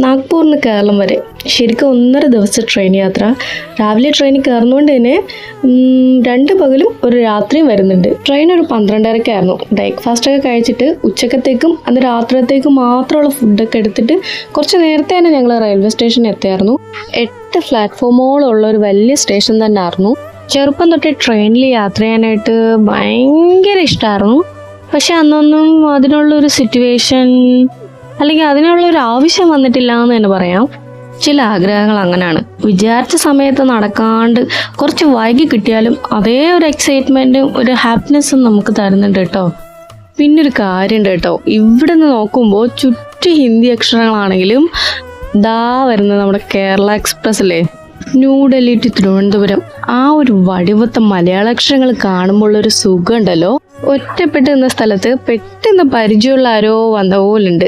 നാഗ്പൂരിന് കേരളം വരെ ശരിക്കും 1.5 ദിവസത്തെ ട്രെയിൻ യാത്ര. രാവിലെ ട്രെയിനിൽ കയറുന്നതുകൊണ്ട് തന്നെ 2 പകലും ഒരു രാത്രിയും വരുന്നുണ്ട്. ട്രെയിൻ ഒരു 12:30-ക്കായിരുന്നു. ബ്രേക്ക്ഫാസ്റ്റൊക്കെ കഴിച്ചിട്ട് ഉച്ചക്കത്തേക്കും അന്ന് രാത്രിയത്തേക്കും മാത്രമുള്ള ഫുഡൊക്കെ എടുത്തിട്ട് കുറച്ച് നേരത്തെ തന്നെ ഞങ്ങൾ റെയിൽവേ സ്റ്റേഷനിൽ എത്തിയായിരുന്നു. 8 പ്ലാറ്റ്ഫോമോളമുള്ള ഒരു വലിയ സ്റ്റേഷൻ തന്നെ ആയിരുന്നു. ചെറുപ്പം തൊട്ടേ ട്രെയിനിൽ യാത്ര ചെയ്യാനായിട്ട് ഭയങ്കര ഇഷ്ടമായിരുന്നു. പക്ഷെ അന്നൊന്നും അതിനുള്ളൊരു സിറ്റുവേഷൻ അല്ലെങ്കിൽ അതിനുള്ളൊരു ആവശ്യം വന്നിട്ടില്ല എന്ന് തന്നെ പറയാം. ചില ആഗ്രഹങ്ങൾ അങ്ങനെയാണ്, വിചാരിച്ച സമയത്ത് നടക്കാണ്ട് കുറച്ച് വൈകി കിട്ടിയാലും അതേ ഒരു എക്സൈറ്റ്മെൻറ്റും ഒരു ഹാപ്പിനെസ്സും നമുക്ക് തരുന്നുണ്ട് കേട്ടോ. പിന്നൊരു കാര്യമുണ്ട് കേട്ടോ, ഇവിടെ നിന്ന് നോക്കുമ്പോൾ ചുറ്റും ഹിന്ദി അക്ഷരങ്ങളാണെങ്കിലും ദാ വരുന്നത് നമ്മുടെ കേരള എക്സ്പ്രസ്സിലെ ന്യൂഡൽഹി ടു തിരുവനന്തപുരം ആ ഒരു വടിവത്ത മലയാള അക്ഷരങ്ങൾ കാണുമ്പോൾ ഒരു സുഖം ഉണ്ടല്ലോ. ഒറ്റപ്പെട്ട് നിന്ന സ്ഥലത്ത് പെട്ടെന്ന് പരിചയമുള്ള ആരോ വന്ന പോലുണ്ട്.